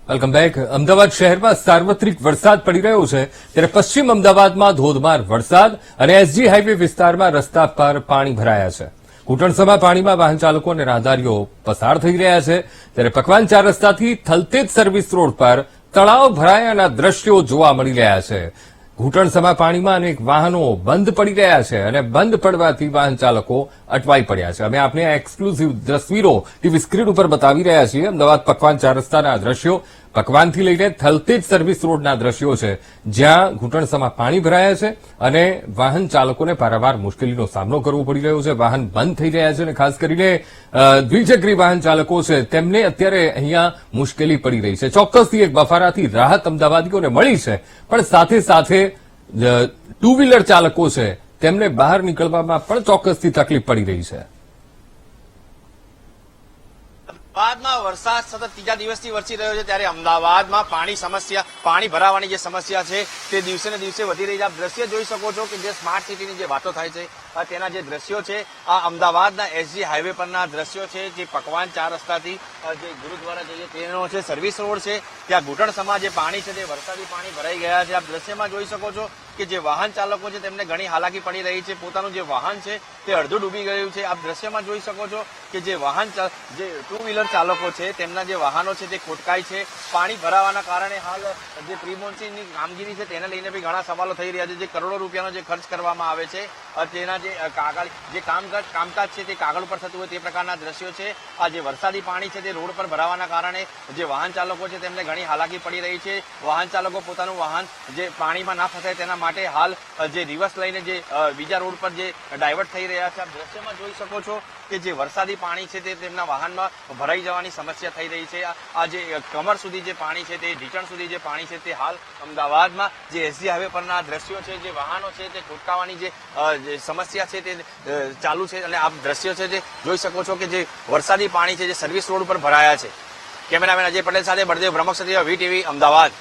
Welcome back. Ahmedabad શહેરમાં સાર્વત્રિક વરસાદ પડી રહ્યો છે ત્યારે પશ્ચિમ અમદાવાદમાં ધોધમાર વરસાદ અને એસજી હાઈવે વિસ્તારમાં રસ્તા પર પાણી ભરાયા છે. ઘૂંટણસમા પાણીમાં વાહન ચાલકો અને રાહદારીઓ પસાર થઈ રહ્યા છે ત્યારે પકવાન 4 રસ્તાથી થલતેજ સર્વિસ રોડ પર તળાવ ભરાયાના દ્રશ્યો જોવા મળી રહ્યા છે. ઘૂંટણસમા પાણીમાં અનેક વાહનો બંધ પડી રહ્યા છે અને બંધ પડવાથી વાહન ચાલકો અટવાઈ પડ્યા છે. અમે આપને આ એક્સક્લુઝિવ તસવીરો ટીવી સ્ક્રીન ઉપર બતાવી રહ્યા છીએ. અમદાવાદ પકવાન 4 રસ્તાના દ્રશ્યો, પકવાનથી લઈને થલતેજ સર્વિસ રોડના દ્રશ્યો છે, જ્યાં ઘૂંટણસમા પાણી ભરાયા છે અને વાહન ચાલકોને પારાવાર મુશ્કેલીનો સામનો કરવો પડી રહ્યો છે. વાહન બંધ થઈ રહ્યા છે અને ખાસ કરીને દ્વિચક્રી વાહન ચાલકો છે તેમને અત્યારે અહીંયા મુશ્કેલી પડી રહી છે. ચોક્કસથી એક બફારાથી રાહત અમદાવાદીઓને મળી છે, પણ સાથે સાથે ટુ વ્હીલર ચાલકો છે તેમને બહાર નીકળવામાં પણ ચોક્કસથી તકલીફ પડી રહી છે. અમદાવાદમાં વરસાદ સતત ત્રીજા દિવસથી વરસી રહ્યો છે ત્યારે અમદાવાદમાં પાણી ભરાવાની જે સમસ્યા છે તે દિવસે ને દિવસે વધી રહી છે. આપ દ્રશ્ય જોઈ શકો છો કે જે સ્માર્ટ સિટીની જે વાતો થાય છે તેના જે દ્રશ્યો છે આ અમદાવાદના એસજી હાઈવે પરના દ્રશ્યો છે. જે પકવાન 4 રસ્તાથી જે ગુરુદ્વારા જઈએ તેનો છે સર્વિસ રોડ છે, ત્યાં ઘૂંટણસમા જે પાણી છે તે વરસાદી પાણી ભરાઈ ગયા છે. આપ દ્રશ્યમાં જોઈ શકો છો કે જે વાહન ચાલકો છે તેમને ઘણી હાલાકી પડી રહી છે. પોતાનું જે વાહન છે તે અડધું ડૂબી ગયું છે. આપ દ્રશ્યમાં જોઈ શકો છો કે જે ટુ વ્હીલર ચાલકો છે તેમના જે વાહનો છે તે ખોટકાય છે. પાણી ભરાવાના કારણે હાલ જે પ્રી મોન્સૂનની કામગીરી છે તેને લઈને બી ઘણા સવાલો થઈ રહ્યા છે. જે કરોડો રૂપિયાનો જે ખર્ચ કરવામાં આવે છે તેના જે કામકાજ છે તે કાગળ ઉપર થતું હોય તે પ્રકારના દ્રશ્યો છે. આ જે વરસાદી પાણી છે તે રોડ પર ભરાવાના કારણે જે વાહન ચાલકો છે તેમને ઘણી હાલાકી પડી રહી છે. વાહન ચાલકો પોતાનું વાહન જે પાણીમાં ના ફસાય તેના માટે હાલ જે રિવર્સ લઈને જે બીજા રોડ પર જે ડાયવર્ટ થઈ રહ્યા છે. આપ દ્રશ્યમાં જોઈ શકો છો કે જે વરસાદી પાણી છે તે તેમના વાહનમાં ભરાઈ જવાની સમસ્યા થઈ રહી છે. આ જે કમર સુધી જે પાણી છે તે ઢીચણ સુધી જે પાણી છે તે હાલ અમદાવાદમાં જે એસજી હાઈવે પરના દ્રશ્યો છે, જે વાહનો છે તે ખોટકાવાની જે સમસ્યા છે તે ચાલુ છે. અને આપ દ્રશ્યો છે તે જોઈ શકો છો કે જે વરસાદી પાણી છે જે સર્વિસ રોડ ઉપર ભરાયા છે. કેમેરામેન અજય પટેલ સાથે બળદેવ બ્રહ્મક્ષત્રિય વીટીવી અમદાવાદ.